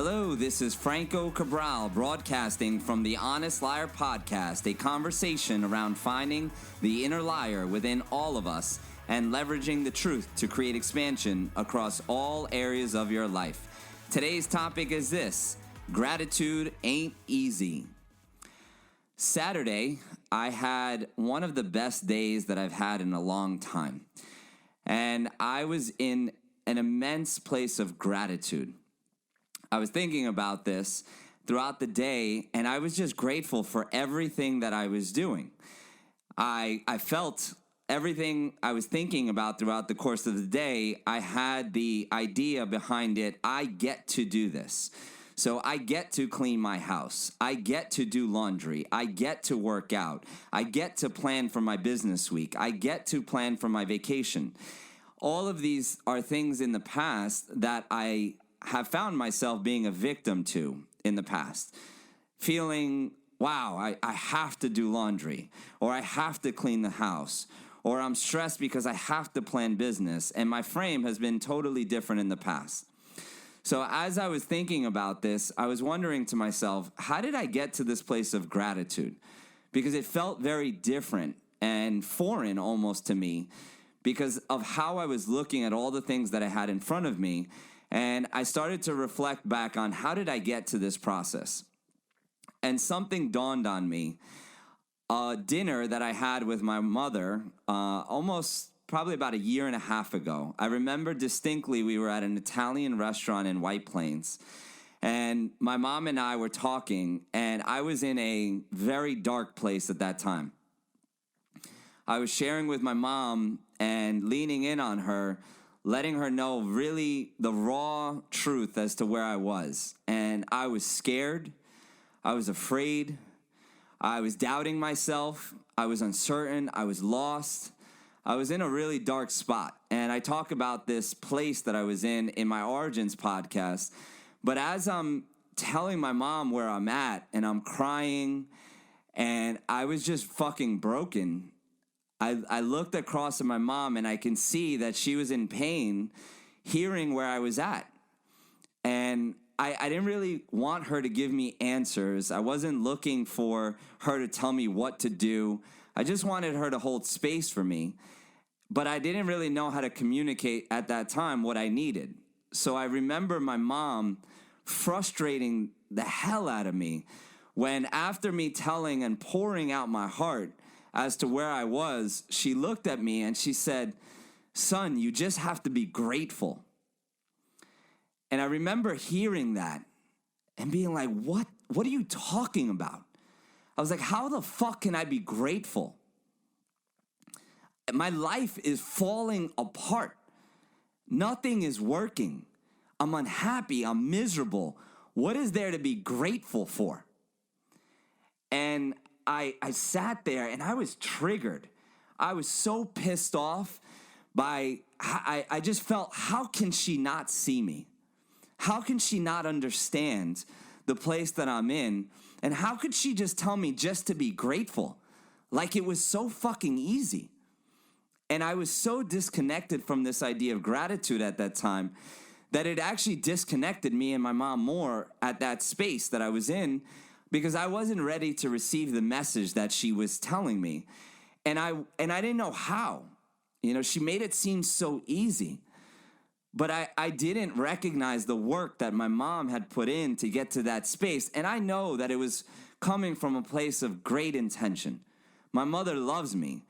Hello, this is Franco Cabral broadcasting from the Honest Liar podcast, a conversation around finding the inner liar within all of us and leveraging the truth to create expansion across all areas of your life. Today's topic is this: gratitude ain't easy. Saturday, I had one of the best days that I've had in a long time. And I was in an immense place of gratitude. I was thinking about this throughout the day, and I was just grateful for everything that I was doing. I felt everything I was thinking about throughout the course of the day. I had the idea behind it: I get to do this. So I get to clean my house. I get to do laundry. I get to work out. I get to plan for my business week. I get to plan for my vacation. All of these are things in the past that I have found myself being a victim to in the past. Feeling, wow, I have to do laundry, or I have to clean the house, or I'm stressed because I have to plan business, and my frame has been totally different in the past. So as I was thinking about this, I was wondering to myself, how did I get to this place of gratitude? Because it felt very different and foreign almost to me because of how I was looking at all the things that I had in front of me. And I started to reflect back on, how did I get to this process? And something dawned on me. A dinner that I had with my mother probably about a year and a half ago. I remember distinctly we were at an Italian restaurant in White Plains. And my mom and I were talking, and I was in a very dark place at that time. I was sharing with my mom and leaning in on her, letting her know really the raw truth as to where I was. And I was scared. I was afraid. I was doubting myself. I was uncertain. I was lost. I was in a really dark spot. And I talk about this place that I was in my Origins podcast. But as I'm telling my mom where I'm at, and I'm crying, and I was just fucking broken, I looked across at my mom, and I can see that she was in pain hearing where I was at. And I didn't really want her to give me answers. I wasn't looking for her to tell me what to do. I just wanted her to hold space for me. But I didn't really know how to communicate at that time what I needed. So I remember my mom frustrating the hell out of me when, after me telling and pouring out my heart as to where I was, she looked at me and she said, "Son, you just have to be grateful." And I remember hearing that and being like, what are you talking about? I was like, how the fuck can I be grateful? My life is falling apart. Nothing is working. I'm unhappy. I'm miserable. What is there to be grateful for? And I sat there and I was triggered. I was so pissed off I just felt, how can she not see me? How can she not understand the place that I'm in? And how could she just tell me just to be grateful? Like it was so fucking easy. And I was so disconnected from this idea of gratitude at that time that it actually disconnected me and my mom more at that space that I was in, because I wasn't ready to receive the message that she was telling me. And I didn't know how. You know, she made it seem so easy. But I didn't recognize the work that my mom had put in to get to that space. And I know that it was coming from a place of great intention. My mother loves me.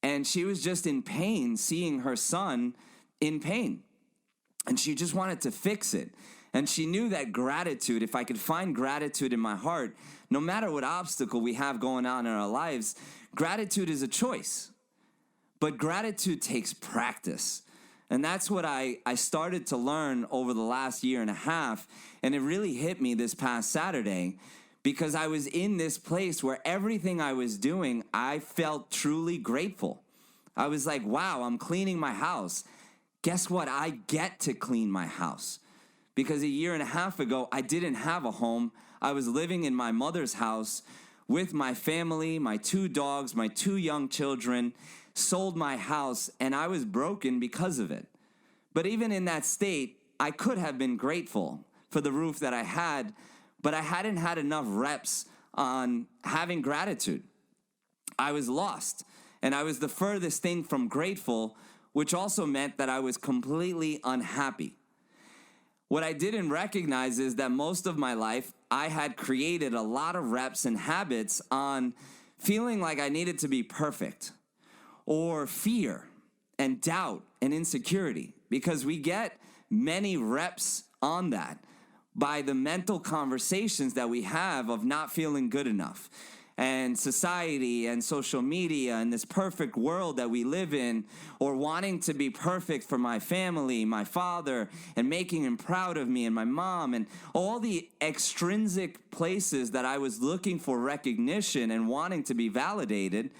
And she was just in pain seeing her son in pain. And she just wanted to fix it. And she knew that gratitude, if I could find gratitude in my heart, no matter what obstacle we have going on in our lives, gratitude is a choice. But gratitude takes practice. And that's what I started to learn over the last year and a half. And it really hit me this past Saturday, because I was in this place where everything I was doing, I felt truly grateful. I was like, wow, I'm cleaning my house. Guess what? I get to clean my house. Because a year and a half ago, I didn't have a home. I was living in my mother's house with my family, my 2 dogs, my 2 young children, sold my house, and I was broken because of it. But even in that state, I could have been grateful for the roof that I had, but I hadn't had enough reps on having gratitude. I was lost, and I was the furthest thing from grateful, which also meant that I was completely unhappy. What I didn't recognize is that most of my life, I had created a lot of reps and habits on feeling like I needed to be perfect, or fear and doubt and insecurity, because we get many reps on that by the mental conversations that we have of not feeling good enough. And society and social media and this perfect world that we live in, or wanting to be perfect for my family, my father, and making him proud of me, and my mom, and all the extrinsic places that I was looking for recognition and wanting to be validated,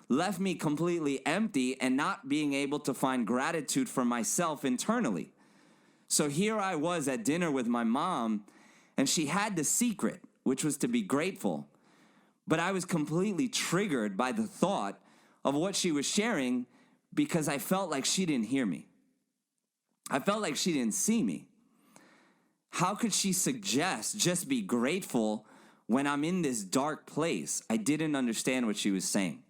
left me completely empty and not being able to find gratitude for myself internally. So here I was at dinner with my mom, and she had the secret, which was to be grateful. But I was completely triggered by the thought of what she was sharing, because I felt like she didn't hear me. I felt like she didn't see me. How could she suggest just be grateful when I'm in this dark place? I didn't understand what she was saying.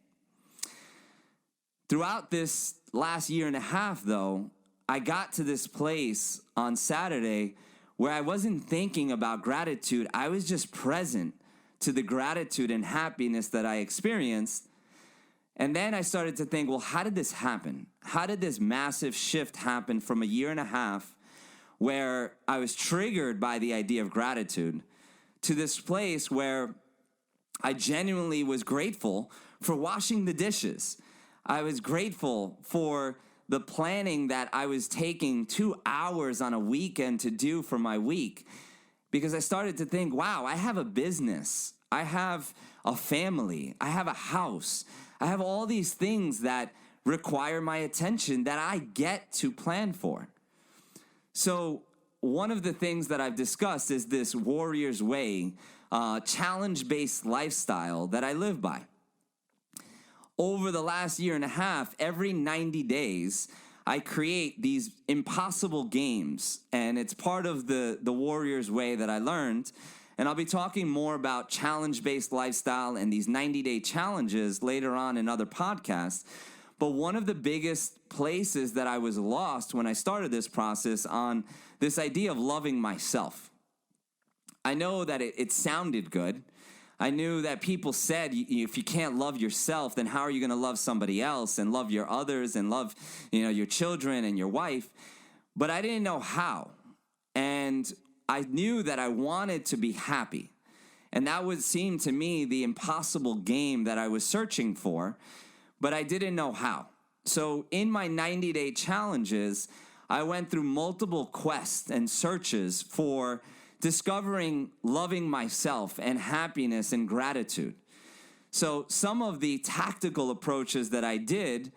Throughout this last year and a half, though, I got to this place on Saturday where I wasn't thinking about gratitude. I was just present to the gratitude and happiness that I experienced. And then I started to think, well, how did this happen? How did this massive shift happen from a year and a half where I was triggered by the idea of gratitude to this place where I genuinely was grateful for washing the dishes? I was grateful for the planning that I was taking 2 hours on a weekend to do for my week. Because I started to think, wow, I have a business, I have a family, I have a house, I have all these things that require my attention that I get to plan for. So one of the things that I've discussed is this warrior's way, challenge-based lifestyle that I live by. Over the last year and a half, every 90 days, I create these impossible games, and it's part of the warrior's way that I learned. And I'll be talking more about challenge-based lifestyle and these 90-day challenges later on in other podcasts. But one of the biggest places that I was lost when I started this process on this idea of loving myself. I know that it sounded good. I knew that people said, if you can't love yourself, then how are you going to love somebody else and love your others and love, your children and your wife? But I didn't know how. And I knew that I wanted to be happy. And that would seem to me the impossible game that I was searching for, but I didn't know how. So in my 90-day challenges, I went through multiple quests and searches for discovering loving myself and happiness and gratitude. So some of the tactical approaches that I did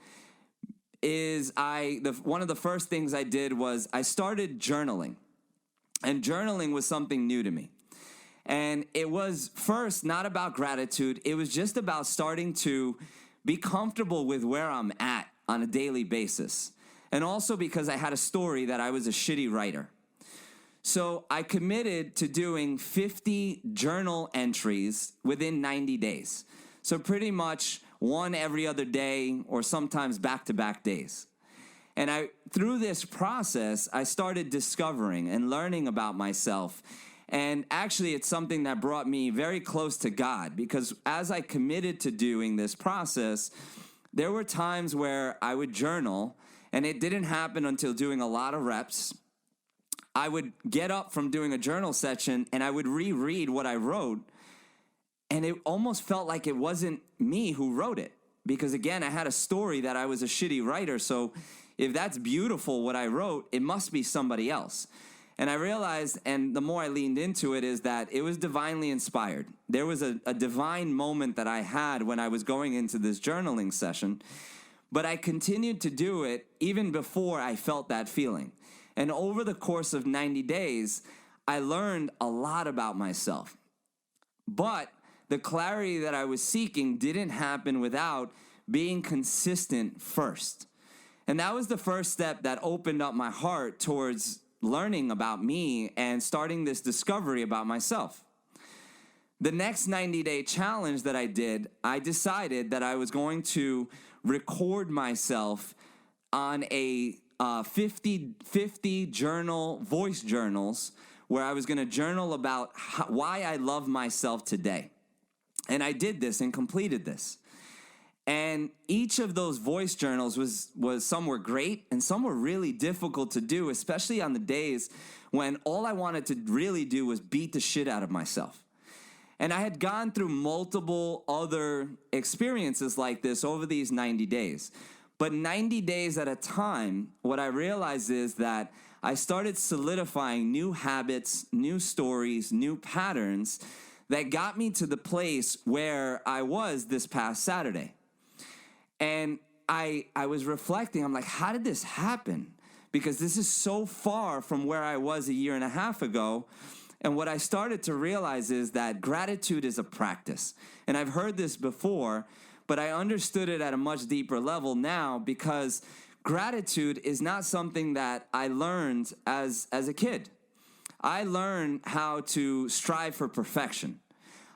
is one of the first things I did was I started journaling. And journaling was something new to me. And it was first not about gratitude. It was just about starting to be comfortable with where I'm at on a daily basis. And also because I had a story that I was a shitty writer. So I committed to doing 50 journal entries within 90 days. So pretty much one every other day, or sometimes back-to-back days. And through this process, I started discovering and learning about myself. And actually, it's something that brought me very close to God, because as I committed to doing this process, there were times where I would journal, and it didn't happen until doing a lot of reps. I would get up from doing a journal session and I would reread what I wrote, and it almost felt like it wasn't me who wrote it, because again, I had a story that I was a shitty writer. So if that's beautiful what I wrote, it must be somebody else. And I realized, and the more I leaned into it, is that it was divinely inspired. There was a divine moment that I had when I was going into this journaling session, but I continued to do it even before I felt that feeling. And over the course of 90 days, I learned a lot about myself. But the clarity that I was seeking didn't happen without being consistent first. And that was the first step that opened up my heart towards learning about me and starting this discovery about myself. The next 90-day challenge that I did, I decided that I was going to record myself on a 50 journal, voice journals, where I was going to journal about why I love myself today. And I did this and completed this. And each of those voice journals was some were great and some were really difficult to do, especially on the days when all I wanted to really do was beat the shit out of myself. And I had gone through multiple other experiences like this over these 90 days. But 90 days at a time, what I realized is that I started solidifying new habits, new stories, new patterns that got me to the place where I was this past Saturday. And I was reflecting, I'm like, how did this happen? Because this is so far from where I was a year and a half ago. And what I started to realize is that gratitude is a practice. And I've heard this before, but I understood it at a much deeper level now, because gratitude is not something that I learned as a kid. I learned how to strive for perfection.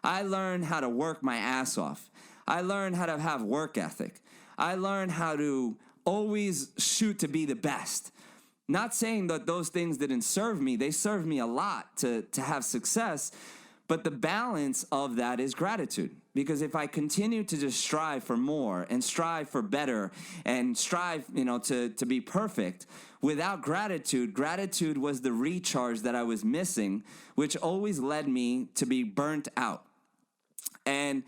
I learned how to work my ass off. I learned how to have work ethic. I learned how to always shoot to be the best. Not saying that those things didn't serve me. They served me a lot to have success. But the balance of that is gratitude. Because if I continue to just strive for more and strive for better and strive, to be perfect, without gratitude, gratitude was the recharge that I was missing, which always led me to be burnt out. And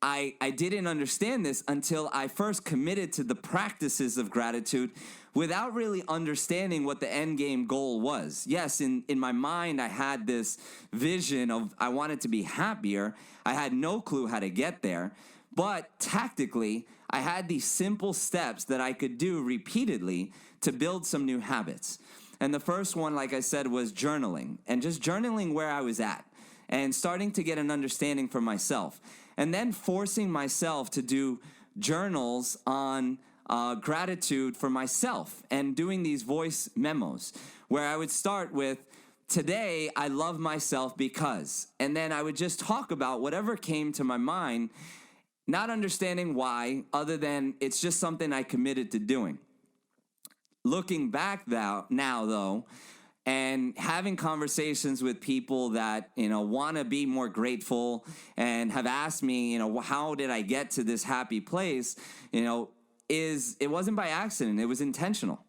I didn't understand this until I first committed to the practices of gratitude without really understanding what the end game goal was. Yes, in my mind, I had this vision of I wanted to be happier. I had no clue how to get there. But tactically, I had these simple steps that I could do repeatedly to build some new habits. And the first one, like I said, was journaling. And just journaling where I was at and starting to get an understanding for myself. And then forcing myself to do journals on gratitude for myself and doing these voice memos where I would start with, today I love myself because, and then I would just talk about whatever came to my mind, not understanding why, other than it's just something I committed to doing. Looking back now though, and having conversations with people that, want to be more grateful and have asked me, how did I get to this happy place, it wasn't by accident. It was intentional.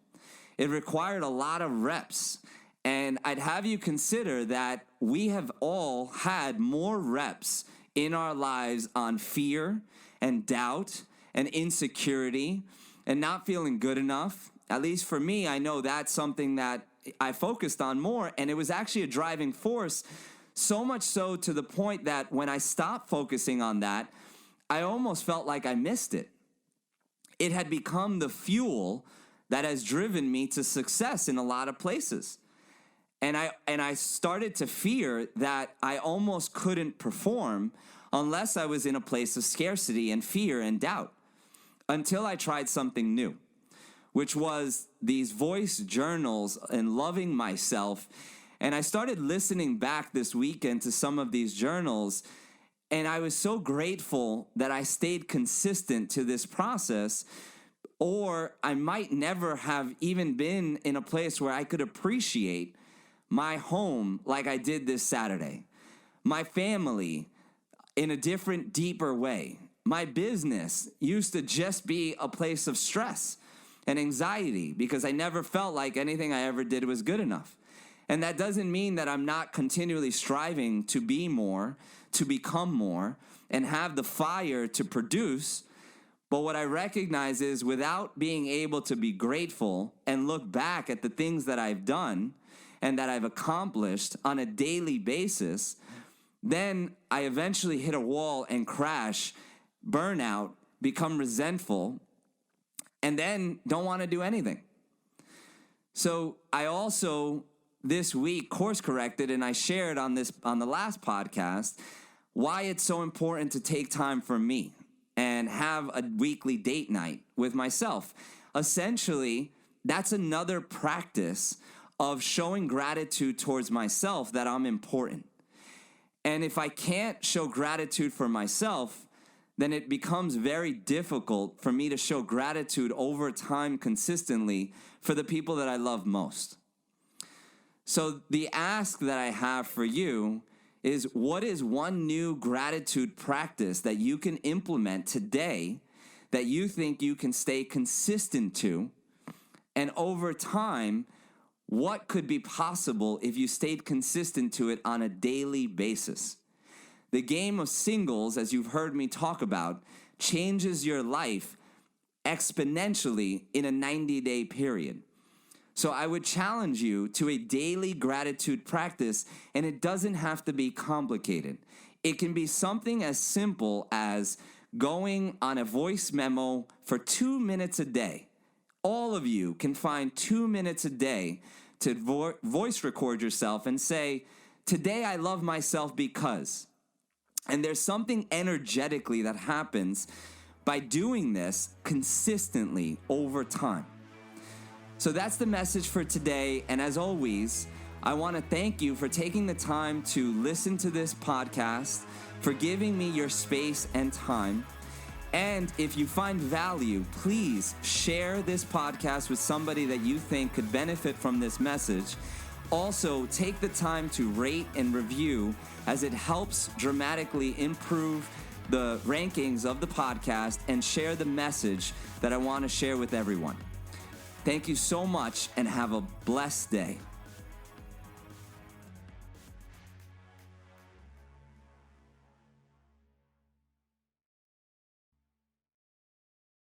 It required a lot of reps. And I'd have you consider that we have all had more reps in our lives on fear and doubt and insecurity and not feeling good enough. At least for me, I know that's something that I focused on more, and it was actually a driving force, so much so to the point that when I stopped focusing on that, I almost felt like I missed it. It had become the fuel that has driven me to success in a lot of places. And I started to fear that I almost couldn't perform unless I was in a place of scarcity and fear and doubt, until I tried something new, which was these voice journals and loving myself. And I started listening back this weekend to some of these journals, and I was so grateful that I stayed consistent to this process, or I might never have even been in a place where I could appreciate my home like I did this Saturday, my family in a different, deeper way. My business used to just be a place of stress and anxiety because I never felt like anything I ever did was good enough. And that doesn't mean that I'm not continually striving to be more, to become more, and have the fire to produce. But what I recognize is without being able to be grateful and look back at the things that I've done and that I've accomplished on a daily basis, then I eventually hit a wall and crash, burnout, become resentful, and then don't want to do anything. So I also this week course corrected, and I shared on the last podcast why it's so important to take time for me and have a weekly date night with myself. Essentially, that's another practice of showing gratitude towards myself that I'm important. And if I can't show gratitude for myself, then it becomes very difficult for me to show gratitude over time consistently for the people that I love most. So the ask that I have for you is, what is one new gratitude practice that you can implement today that you think you can stay consistent to? And over time, what could be possible if you stayed consistent to it on a daily basis? The game of singles, as you've heard me talk about, changes your life exponentially in a 90-day period. So I would challenge you to a daily gratitude practice, and it doesn't have to be complicated. It can be something as simple as going on a voice memo for 2 minutes a day. All of you can find 2 minutes a day to voice record yourself and say, today I love myself because. And there's something energetically that happens by doing this consistently over time. So that's the message for today. And as always, I want to thank you for taking the time to listen to this podcast, for giving me your space and time. And if you find value, please share this podcast with somebody that you think could benefit from this message. Also, take the time to rate and review, as it helps dramatically improve the rankings of the podcast and share the message that I want to share with everyone. Thank you so much and have a blessed day.